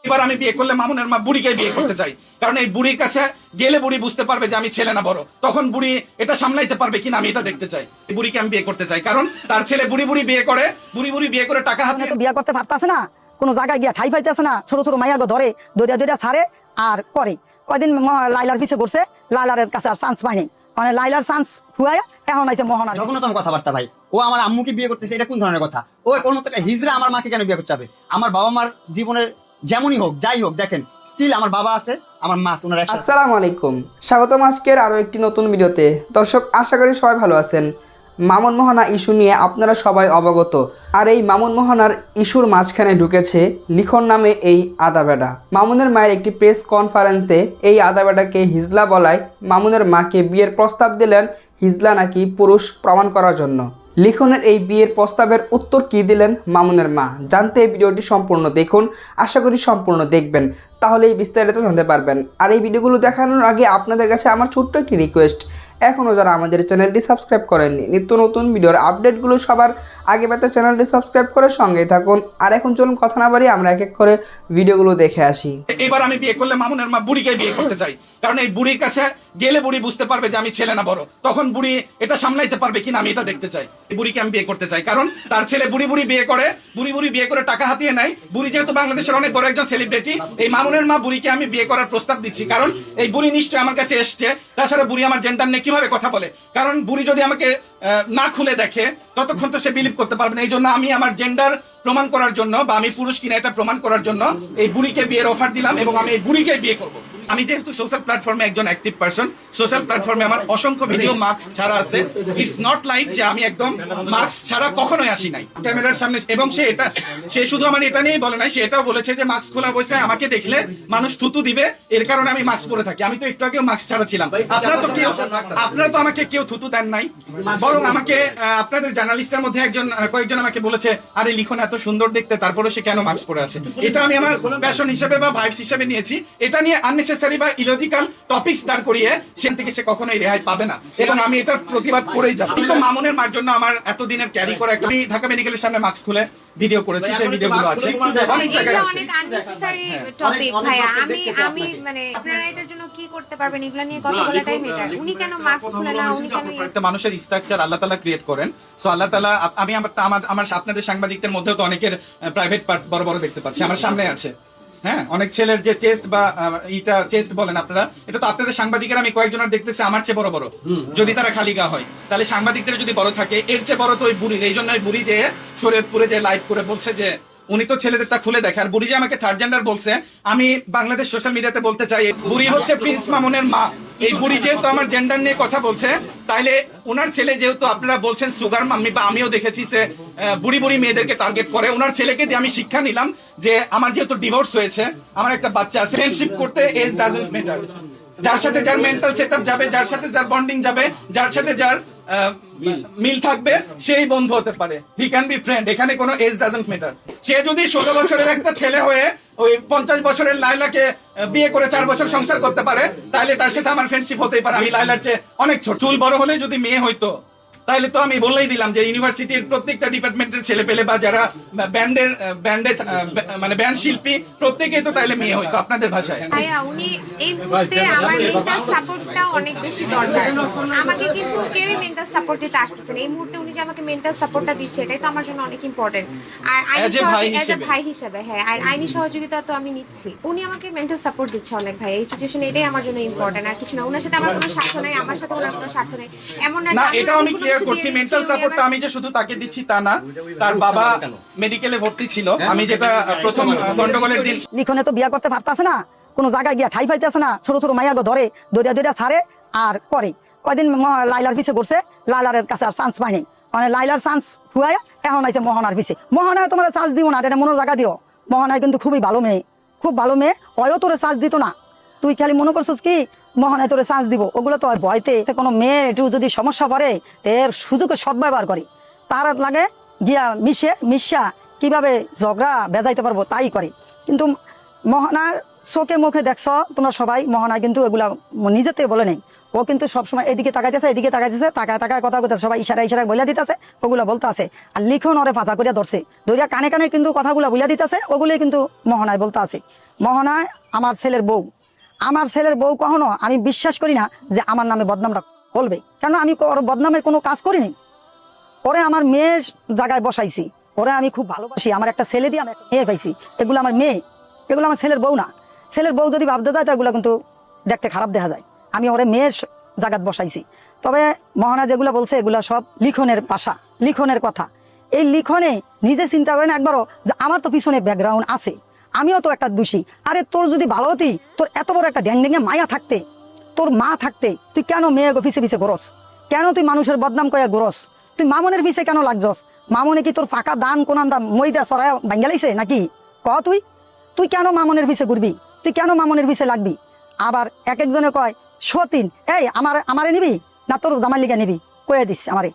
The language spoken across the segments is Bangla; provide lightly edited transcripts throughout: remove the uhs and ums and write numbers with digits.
এবার আমি বিয়ে করলে মামুনের মা বুড়িকে বিয়ে করতে চাই, কারণ এই বুড়ির কাছে গেলে বুড়ি বুঝতে পারবে যে আমি ছেলে না বড়, তখন বুড়ি এটা সামলাইতে পারবে কিনা আমি এটা দেখতে চাই। এই বুড়িকে আমি বিয়ে করতে চাই, কারণ তার ছেলে বুড়ি বুড়ি বিয়ে করে টাকা হাতে বিয়ে করতে পারতাছে না, কোনো জায়গায় গিয়া ঠাই পাইতেছে না, ছোট ছোট মাইয়াগো ধরে দৌড়া ছাড়ে আর করে। কয়দিন লাইলার পিছে করছে, লাইলার কাছে আর চান্স পায়নি, মানে লাইলার চান্স হুয়ায় এখন আইছে মোহনা। জঘন্যতম কথাবার্তা ভাই। ও আমার আম্মুকে বিয়ে করতেছে, এটা কোন ধরনের কথা? ও ওর মতো একটা হিজড়া আমার মাকে কেন বিয়ে করতে যাবে? আমার বাবা মার জীবনের যেমনই হোক যাই হোক, দেখেন স্টিল আমার বাবা আছে, আমার মা আছে, ওনার একসাথে। আসসালামু আলাইকুম, স্বাগতম আজকের আরও একটি নতুন ভিডিওতে। দর্শক, আশা করি সবাই ভালো আছেন। মামুন মোহনা ইস্যু নিয়ে আপনারা সবাই অবগত। আর এই মামুন মোহনার ইস্যুর মাঝখানে ঢুকেছে লিখন নামে এই আদাবেডা। মামুনের মায়ের একটি প্রেস কনফারেন্সে এই আদাবেডাকে হিজলা বলায় মামুনের মাকে বিয়ের প্রস্তাব দিলেন হিজলা নাকি পুরুষ প্রমাণ করার জন্য। লিখনের এই বিয়ের প্রস্তাবের উত্তর কী দিলেন মামুনের মা, জানতে এই ভিডিওটি সম্পূর্ণ দেখুন। আশা করি সম্পূর্ণ দেখবেন, তাহলেই বিস্তারিত জানতে পারবেন। আর এই ভিডিওগুলো দেখানোর আগে আপনাদের কাছে আমার ছোট্ট একটি রিকোয়েস্ট, এখনও যারা আমাদের চ্যানেলটি সাবস্ক্রাইব করেননি, নিত্য নতুন ভিডিওর আপডেটগুলো সবার আগে পেতে চ্যানেলটি সাবস্ক্রাইব করে সঙ্গেই থাকুন। আর এখন চলুন কথা না বাড়িয়ে আমরা এক এক করে ভিডিওগুলো দেখে আসি। এবার আমি বিয়ে করলে মামুনের মা বুড়িকে বিয়ে করতে চাই, কারণ এই বুড়ির কাছে গেলে বুড়ি বুঝতে পারবে যে আমি ছেলে না বড়, তখন বুড়ি এটা সামলাইতে পারবে কিনা আমি এটা দেখতে চাই। এই বুড়িকে আমি বিয়ে করতে চাই, কারণ তার ছেলে বুড়ি বুড়ি বিয়ে করে টাকা হাতিয়ে নেয়। বুড়ি যেহেতু বাংলাদেশের অনেক বড় একজন সেলিব্রিটি, এই মামুনের মা বুড়িকে আমি বিয়ে করার প্রস্তাব দিচ্ছি, কারণ এই বুড়ি নিশ্চয়ই আমার কাছে এসছে। তাছাড়া বুড়ি আমার জেন্ডার নিয়ে কিভাবে কথা বলে, কারণ বুড়ি যদি আমাকে না খুলে দেখে ততক্ষণ তো সে বিলিভ করতে পারবে না। এই জন্য আমি আমার জেন্ডার প্রমাণ করার জন্য বা আমি পুরুষ কিনা এটা প্রমাণ করার জন্য এই বুড়িকে বিয়ের অফার দিলাম, এবং আমি এই বুড়িকে বিয়ে করব। আমি যেহেতু সোশ্যাল প্ল্যাটফর্মে একজন অ্যাক্টিভ পারসন, সোশ্যাল প্ল্যাটফর্মে আমার অসংখ্য ভিডিও মাস্ক ছাড়া আছে। ইটস নট লাইক যে আমি একদম মাস্ক ছাড়া কখনোই আসি নাই ক্যামেরার সামনে। এবং সে শুধু আমার এটা নিয়েই বলে নাই, সে এটাও বলেছে যে মাস্ক খোলা অবস্থায় আমাকে দেখলে মানুষ থুতু দিবে, এর কারণে আমি মাস্ক পরে থাকি। আমি তো একটু আগেও মাস্ক ছাড়া ছিলাম। আপনারা তো আমাকে কেউ থুতু দেন নাই, বরং আমাকে আপনাদের জার্নালিস্টের মধ্যে কয়েকজন আমাকে বলেছে, আরে লিখন এত সুন্দর দেখতে, তারপরে সে কেন মাস্ক পরে আছে। এটা আমি আমার প্যাশন হিসেবে বা ভাইবস হিসেবে নিয়েছি। এটা নিয়ে আননেসেসারি বা ইলজিক্যাল টপিকস দাঁড় করিয়ে সেখান থেকে সে কখনোই রেহাই পাবে না, এবং আমি এটার প্রতিবাদ করেই যাব। কিন্তু মামুনের মার জন্য আমার এতদিনের ক্যারি করা একটা, ঢাকা মেডিকেলের সামনে মাস্ক খুলে ভিডিও করেছি, সেই ভিডিওগুলো আছে অনেক জায়গায় আছে। অনেক আননেসেসারি টপিক ভাইয়া। আমি মানে আপনারা এটার জন্য কি করতে পারবেন এগুলা নিয়ে কথা বলাটাই বেটার। উনি কেন মাস্ক খুলে না, উনি কেন একটা মানুষের স্ট্রাকচার আল্লাহ তাআলা ক্রিয়েট করেন। সো আল্লাহ তাআলা, আমি আমার আপনাদের সাংবাদিকদের মধ্যেও তো অনেকের প্রাইভেট পার্ট বড় বড় দেখতে পাচ্ছি, আমার সামনে আছে। হ্যাঁ, অনেক ছেলের যে চেস্ট বা চেস্ট বলেন আপনারা, এটা তো আপনাদের সাংবাদিকের আমি কয়েকজনের দেখতেছি আমার চেয়ে বড় বড়। যদি তারা খালি গা হয়, তাহলে সাংবাদিকদের যদি বড় থাকে, এর চেয়ে বড় তো ওই বুড়ির। এই জন্য ওই বুড়ি যে শরীয়তপুরে যে লাইভ করে বলছে যে উনি তো ছেলেদেরটা খুলে দেখে, আর বুড়ি যে আমাকে থার্ড জেন্ডার বলছে। আমি বাংলাদেশ সোশ্যাল মিডিয়াতে বলতে চাই, বুড়ি হচ্ছে প্রিন্স মামুনের মা। এই বুড়ি যেহেতু আমার জেন্ডার নিয়ে কথা বলছে, তাইলে ওনার ছেলে যেহেতু আপনারা বলছেন সুগার মাম্মি, বা আমিও দেখেছি সে বুড়ি মেয়েদেরকে টার্গেট করে, ওনার ছেলেকে দিয়ে আমি শিক্ষা নিলাম যে আমার যেহেতু ডিভোর্স হয়েছে, আমার একটা বাচ্চা আছে, ফ্রেন্ডশিপ করতে এজ ডাজন্ট ম্যাটার। যার সাথে যার মেন্টাল সেটআপ যাবে, যার সাথে যার বন্ডিং যাবে, যার সাথে যার মিল থাকবে, সেই বন্ধু হতে পারে। হি ক্যান বি ফ্রেন্ড, এখানে কোনো এজ ডাজন্ট ম্যাটার। সে যদি 16 বছরের একটা ছেলে হয়ে ওই 50 বছরের লাইলাকে বিয়ে করে 4 বছর সংসার করতে পারে, তাহলে তার সাথে আমার ফ্রেন্ডশিপ হতেই পারে। আমি লাইলার চেয়ে অনেক ছোট। চুল বড় হলে যদি মেয়ে হইতো, তাহলে তো আমি বলেই দিলাম যে ইউনিভার্সিটির প্রত্যেকটা ডিপার্টমেন্টের ছেলে পেলে বা যারা মানে ব্যান্ড শিল্পী, প্রত্যেকেই তো তাইলে মেয়ে হইতো আপনাদের ভাষায়। ভাইয়া উনি এই মুহূর্তে আমার মেন্টাল সাপোর্টটা অনেক বেশি দরকার। আমাকে কিন্তু কেউই মেন্টাল সাপোর্ট দিতে আসতেছে না এই মুহূর্তে। উনি যে আমাকে মেন্টাল সাপোর্টটা দিচ্ছে, এটাই তো আমার জন্য অনেক ইম্পর্টেন্ট। আর ভাই হিসেবে, হ্যাঁ, আর আইনি সহযোগিতা তো আমি নিচ্ছি। উনি আমাকে মেন্টাল সাপোর্ট দিচ্ছে অনেক ভাই এই সিচুয়েশনে, এটাই আমার জন্য ইম্পর্টেন্ট, আর কিছু না। ওনার সাথে আমার কোনো স্বার্থ নাই, আমার সাথে ওনার কোনো স্বার্থ নাই, এমন না। এটা আমি ক্লিয়ার করছি, মেন্টাল সাপোর্টটা আমি যে শুধু তাকে দিচ্ছি তা না, তার বাবা মেডিকেলে ভর্তি ছিল। আমি যেটা প্রথম গন্ডগোলের দিন, লিখনে তো বিয়ে করতে পারতাছে না, কোনো জায়গায় গিয়া ঠাই পাইতেছে না, ছোট ছোট মাইয়াগো ধরে দৌড়া ছাড়ে আর করে। কয়দিন লাইলার পিছে করছে, লাইলার কাছে আর চান্স পায়নি, মানে লাইলার চান্স হুয়ায় এখন আইছে মোহনার পিছে। মোহনায় তোমার চান্স দিও না, এটা মনের জায়গা দিও। মোহনায় কিন্তু খুবই ভালো মেয়ে, খুব ভালো মেয়ে, অয়ও তোরে চান্স দিত না। তুই খালি মনে করছিস কি মোহনায় তোরে চান্স দিব, ওগুলো তো ভয়তে। কোনো মেয়ে একটু যদি সমস্যা পড়ে, এর সুযোগে সদ্ব্যবহার করে, তার লাগে গিয়া মিশা কিভাবে ঝগড়া বেজাইতে পারবো তাই করে। কিন্তু মোহনার চোখে মুখে দেখছ তোমরা সবাই, মোহনা কিন্তু এগুলা নিজেতে বলে নেই। ও কিন্তু সবসময় এদিকে তাকাইতেছে তাকায় তাকায় কথা বলতেছে, সবাই ইশারায় বইলা দিতেছে, ওগুলো বলতে আছে। আর লিখন ওরে ফাঁচা করিয়া ধরছে, ধরিয়া কানে কানে কিন্তু কথাগুলো বইলা দিতেছে, ওগুলোই কিন্তু মোহনায় বলতে আছে। মোহনায় আমার ছেলের বউ কখনো আমি বিশ্বাস করি না যে আমার নামে বদনামটা বলবে, কেন আমি ওর বদনামের কোনো কাজ করিনি। ওরে আমার মেয়ের জায়গায় বসাইছি, ওরে আমি খুব ভালোবাসি, আমার একটা ছেলে দিয়ে আমি একটা মেয়ে পাইছি, এগুলো আমার মেয়ে, এগুলো আমার ছেলের বউ না। ছেলের বউ যদি ভাবতে যায় তো এগুলো কিন্তু দেখতে খারাপ দেখা যায়। আমি ওরে মেয়ের জায়গায় বসাইছি। তবে মোহনা যেগুলো বলছে এগুলো সব লিখনের ভাষা, লিখনের কথা। এই লিখনে নিজে চিন্তা করেন একবারও যে আমার তো পিছনে ব্যাকগ্রাউন্ড আছে, আমিও তো একটা দোষী। আরে তোর যদি ভালো হতি, তোর এত বড় একটা ড্যাংডেঙে মায়া থাকতে, তোর মা থাকতে, তুই কেন মেয়ে পিছে পিছে ঘোরস? কেন তুই মানুষের বদনাম কয়া ঘোরস? তুই মামনের পিছে কেন লাগছস? মামনে কি তোর ফাঁকা দান কোন দাম মইদা সরাই ভাঙ্গালাইছে নাকি? তুই কেন মামনের পিছে ঘুরবি? তুই কেন মামনের পিছে লাগবি? আবার এক একজনে কয় সতীন, এই আমারে নিবি না তোর জামাই লিগা নিবি, কয়ে দিস আমারে।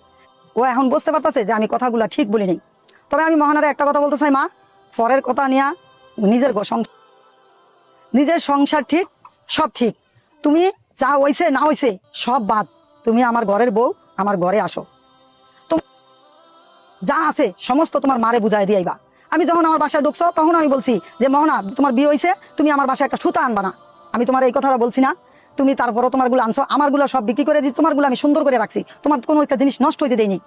ও এখন বুঝতে পারতেছে যে আমি কথাগুলা ঠিক বলি নাই। তবে আমি মোহনারে একটা কথা বলতে চাই, মা, পরের কথা নিয়া নিজের সংসার ঠিক, সব ঠিক। তুমি যা হইছে না হইছে সব বাদ, তুমি আমার ঘরের বউ, আমার ঘরে আসো, যা আছে সমস্ত তোমার মারে বুঝাই দিয়াইবা। আমি যখন আমার বাসায় ঢুকছো তখন আমি বলছি যে মোহনা, তোমার বিয়ে হয়েছে, তুমি আমার বাসায় একটা সুতা আনবা না। আমি তোমার এই কথাটা বলছি না? তুমি তারপরও তোমারগুলো আনছো, আমারগুলো সব বিক্রি করে দিচ্ছি, তোমারগুলো আমি সুন্দর করে রাখছি, তোমার কোনো একটা জিনিস নষ্ট হইতে দেয়নি।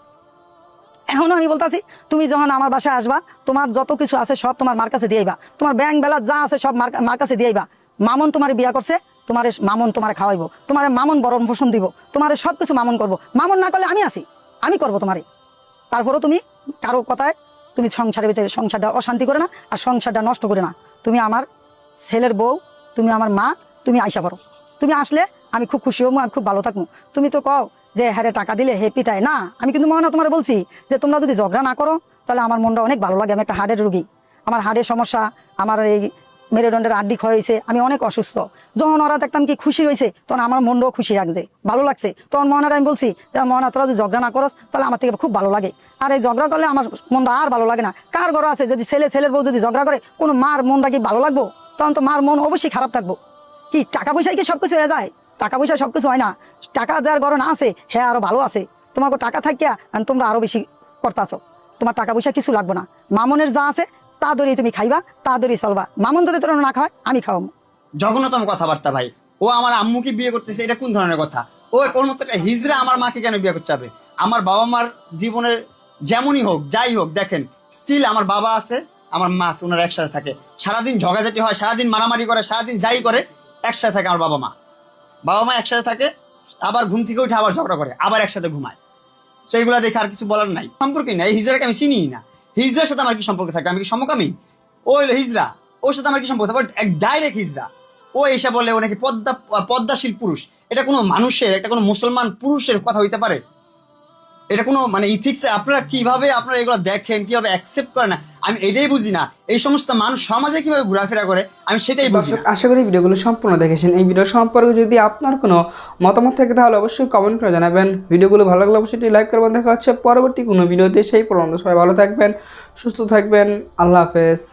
এখনো আমি বলতেছি, তুমি যখন আমার বাসায় আসবা, তোমার যত কিছু আছে সব তোমার মার কাছে দিয়েইবা, তোমার ব্যাংক ব্যালেন্স যা আছে সব মার কাছে দিয়েইবা। মামন তোমার বিয়া করছে, মামন তোমার খাওয়াইবো, তোমার মামন বরণ পোষণ দিব, তোমার সবকিছু মামন করবো। মামন না করলে আমি আছি, আমি করবো তোমারে। তারপরও তুমি কারো কথায় তুমি সংসারের ভিতরে সংসারটা অশান্তি করে না, আর সংসারটা নষ্ট করে না। তুমি আমার ছেলের বউ, তুমি আমার মা, তুমি আইসা পারো। তুমি আসলে আমি খুব খুশি হবো, আমি খুব ভালো থাকবো। তুমি তো কও যে হ্যাঁ টাকা দিলে হে পিতায় না, আমি কিন্তু মোহনা তোমার বলছি যে তোমরা যদি ঝগড়া না করো তাহলে আমার মনটা অনেক ভালো লাগে। আমি একটা হার্টের রুগী, আমার হার্টের সমস্যা, আমার এই মেরুদণ্ডের আড্ডি ক্ষয় হয়েছে, আমি অনেক অসুস্থ। যখন ওরা দেখতাম কি খুশি হয়েছে, তখন আমার মনটাও খুশি লাগছে, ভালো লাগছে। তখন মোহনার আমি বলছি মোহনা, তোরা যদি ঝগড়া না করস তাহলে আমার থেকে খুব ভালো লাগে। আর এই ঝগড়া করলে আমার মনটা আর ভালো লাগে না। কার ঘর আছে যদি ছেলের বউ যদি ঝগড়া করে, কোনো মার মনটা কি ভালো লাগবো? তখন তো মার মন অবশ্যই খারাপ থাকবো। কি টাকা পয়সায় কি সবকিছু হয়ে যায়? টাকা পয়সা সবকিছু হয় না। টাকা যার ঘরে না আছে হ্যাঁ আরো ভালো আছে। তোমাকে টাকা থাকিয়া তোমরা আরো বেশি করতেছো, তোমার টাকা পয়সা কিছু লাগবে না। মামনের যা আছে তা ধরেই তুমি খাইবা, তা ধরেই চলবা। মামন যদি তোর না খাওয়ায় আমি খাওয়াবো। জঘন্যতম কথাবার্তা ভাই। ও আমার আম্মুকে বিয়ে করতেছে, এটা কোন ধরনের কথা? ও কোন মতো একটা হিজড়া আমার মাকে কেন বিয়ে করতে যাবে? আমার বাবা মার জীবনের যেমনই হোক যাই হোক, দেখেন স্টিল আমার বাবা আছে, আমার মা আছে, ওনারা একসাথে থাকে। সারাদিন ঝগাঝাটি হয়, সারাদিন মারামারি করে, সারাদিন যাই করে, একসাথে থাকে আমার বাবা মা একসাথে থাকে। আবার ঘুম থেকে উঠে আবার ঝগড়া করে, আবার একসাথে ঘুমায়। সেইগুলা দেখে আর কিছু বলার নাই, সম্পর্কই নাই। এই হিজড়াকে আমি চিনি না, হিজড়ার সাথে আমার কি সম্পর্ক থাকে? আমি কি সমকামী? ও হইলো হিজড়া, ওর সাথে আমার কি সম্পর্ক থাকে? এক ডাইরেক্ট হিজড়া। ও এসে বলে ও নাকি পদ্মাশীল পুরুষ। এটা কোনো মানুষের, এটা কোনো মুসলমান পুরুষের কথা হইতে পারে? এটা কোনো মানে ইথিক্সে আপনারা কিভাবে আপনারা এগুলো দেখেন, কিভাবে অ্যাকসেপ্ট করেন না, আমি এটাই বুঝি না। এই সমস্ত মানুষ সমাজে কিভাবে ঘোরাফেরা করে, আমি সেটাই বুঝি দর্শক, না। আশা করি ভিডিওগুলো সম্পূর্ণ দেখেছেন। এই ভিডিও সম্পর্কে যদি আপনার কোনো মতামত থাকে তাহলে অবশ্যই কমেন্ট করে জানাবেন। ভিডিওগুলো ভালো লাগলে অবশ্যই লাইক করবেন। দেখা হচ্ছে পরবর্তী কোনো ভিডিওতে। সেই পর্যন্ত সবাই ভালো থাকবেন, সুস্থ থাকবেন। আল্লাহ হাফেজ।